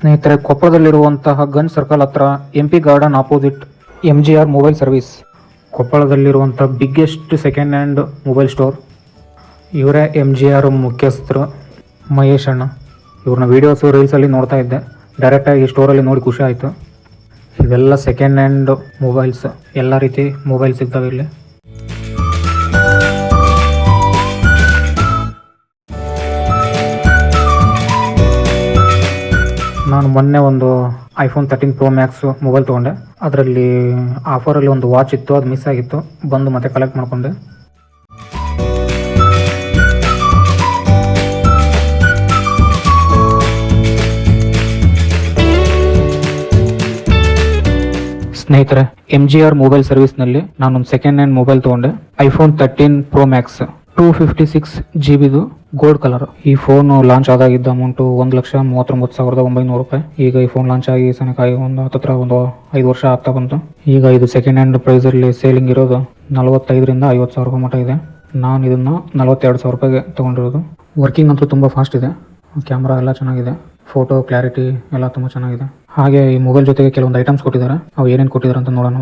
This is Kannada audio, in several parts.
ಸ್ನೇಹಿತರೆ, ಕೊಪ್ಪಳದಲ್ಲಿರುವಂತಹ ಗನ್ ಸರ್ಕಲ್ ಹತ್ರ MP garden opposite MGR mobile service, ಕೊಪ್ಪಳದಲ್ಲಿರುವಂಥ biggest second hand mobile store. ಇವರೇ MGR ಮುಖ್ಯಸ್ಥರು ಮಹೇಶ್ ಅಣ್ಣ. ಇವ್ರನ್ನ ವೀಡಿಯೋಸು ರೀಲ್ಸಲ್ಲಿ ನೋಡ್ತಾ ಇದ್ದೆ. ಡೈರೆಕ್ಟಾಗಿ ಸ್ಟೋರಲ್ಲಿ ನೋಡಿ ಖುಷಿ ಆಯಿತು. ಇವೆಲ್ಲ ಸೆಕೆಂಡ್ ಹ್ಯಾಂಡ್ ಮೊಬೈಲ್ಸ್, ಎಲ್ಲ ರೀತಿ ಮೊಬೈಲ್ ಸಿಗ್ತವೆ ಇಲ್ಲಿ. ನಾನು ಮೊನ್ನೆ ಒಂದು iPhone 13 Pro Max ಮೊಬೈಲ್ ತೊಗೊಂಡೆ. ಅದರಲ್ಲಿ ಆಫರಲ್ಲಿ ಒಂದು ವಾಚ್ ಇತ್ತು, ಅದು ಮಿಸ್ ಆಗಿತ್ತು. ಬಂದು ಮತ್ತೆ ಕಲೆಕ್ಟ್ ಮಾಡಿಕೊಂಡೆ. ಸ್ನೇಹಿತರೆ, MGR ಮೊಬೈಲ್ ಸರ್ವಿಸ್ನಲ್ಲಿ ನಾನೊಂದು ಸೆಕೆಂಡ್ ಹ್ಯಾಂಡ್ ಮೊಬೈಲ್ ತೊಗೊಂಡೆ. iPhone 13 Pro Max 256GB gold colour. ಈ ಫೋನ್ ಲಾಂಚ್ ಆದಾಗಿದ್ದ ಅಮೌಂಟು 1,39,900 ರೂಪಾಯಿ. ಈಗ ಈ ಫೋನ್ ಲಾಂಚ್ ಆಗಿ ಸನಕಾಗಿ ಒಂದು 5 ವರ್ಷ ಆಗ್ತಾ ಬಂತು. ಈಗ ಇದು ಸೆಕೆಂಡ್ ಹ್ಯಾಂಡ್ ಪ್ರೈಸಲ್ಲಿ ಸೇಲಿಂಗ್ ಇರೋದು 45,000 ರಿಂದ 50,000 ರೂಪಾಯಿ ಮಟ್ಟ ಇದೆ. ನಾನು ಇದನ್ನು 42,000 ರೂಪಾಯಿಗೆ ತೊಗೊಂಡಿರೋದು. ವರ್ಕಿಂಗ್ ಅಂತೂ ತುಂಬ ಫಾಸ್ಟ್ ಇದೆ. ಕ್ಯಾಮ್ರಾ ಎಲ್ಲ ಚೆನ್ನಾಗಿದೆ, ಫೋಟೋ ಕ್ಲಾರಿಟಿ ಎಲ್ಲ ತುಂಬ ಚೆನ್ನಾಗಿದೆ. ಹಾಗೆ ಈ ಮೊಬೈಲ್ ಜೊತೆಗೆ ಕೆಲವೊಂದು ಐಟಮ್ಸ್ ಕೊಟ್ಟಿದ್ದಾರೆ. ಅವು ಏನೇನು ಕೊಟ್ಟಿದ್ದಾರೆ ಅಂತ ನೋಡೋಣ.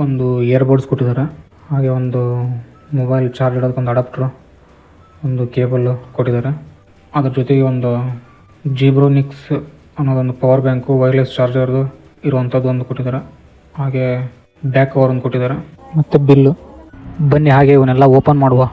ಒಂದು ಇಯರ್ಬಡ್ಸ್ ಕೊಟ್ಟಿದ್ದಾರೆ, ಹಾಗೆ ಒಂದು ಮೊಬೈಲ್ ಚಾರ್ಜ್ ಇಡೋದಕ್ಕೊಂದು ಅಡಾಪ್ಟ್ರು, ಒಂದು ಕೇಬಲ್ ಕೊಟ್ಟಿದ್ದಾರೆ. ಅದ್ರ ಜೊತೆಗೆ ಒಂದು ಜಿಬ್ರೋನಿಕ್ಸ್ ಅನ್ನೋದೊಂದು ಪವರ್ ಬ್ಯಾಂಕು, ವೈರ್ಲೆಸ್ ಚಾರ್ಜರ್ದು ಇರುವಂಥದ್ದು ಒಂದು ಕೊಟ್ಟಿದ್ದಾರೆ. ಹಾಗೆ ಬ್ಯಾಕ್ ಕವರ್ ಒಂದು ಕೊಟ್ಟಿದ್ದಾರೆ, ಮತ್ತು ಬಿಲ್ಲು. ಬನ್ನಿ ಹಾಗೆ ಇವನ್ನೆಲ್ಲ ಓಪನ್ ಮಾಡುವ.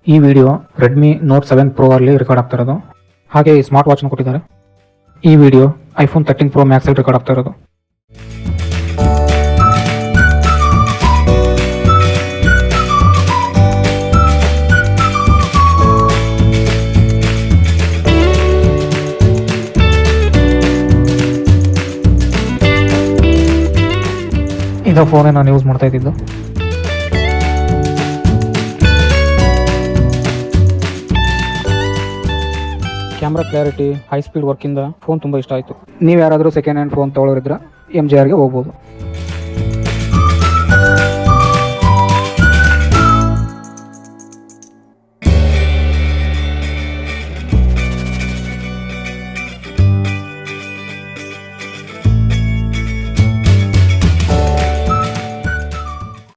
ಈ ವಿಡಿಯೋ ರೆಡ್ಮಿ ನೋಟ್ 7 Pro ಅಲ್ಲಿ ರೆಕಾರ್ಡ್ ಆಗ್ತಾ ಇರೋದು. ಹಾಗೆ ಈ ಸ್ಮಾರ್ಟ್ ವಾಚ್ನ ಕೊಟ್ಟಿದ್ದಾರೆ. ಈ ವಿಡಿಯೋ iPhone 13 Pro Max ಅಲ್ಲಿ ರೆಕಾರ್ಡ್ ಆಗ್ತಾ ಇರೋದು. ಇದರ ಫೋನೇ ನಾನು ಯೂಸ್ ಮಾಡ್ತಾ ಇದ್ದಿದ್ದು. ಕ್ಯಾಮ್ರಾ ಕ್ಲಾರಿಟಿ, ಹೈ ಸ್ಪೀಡ್ ವರ್ಕಿಂದ ಫೋನ್ ತುಂಬ ಇಷ್ಟ ಆಯಿತು. ನೀವು ಯಾರಾದರೂ ಸೆಕೆಂಡ್ ಹ್ಯಾಂಡ್ ಫೋನ್ ತೊಗೊಳೋರಿದ್ರೆ MGRಗೆ ಹೋಗ್ಬೋದು.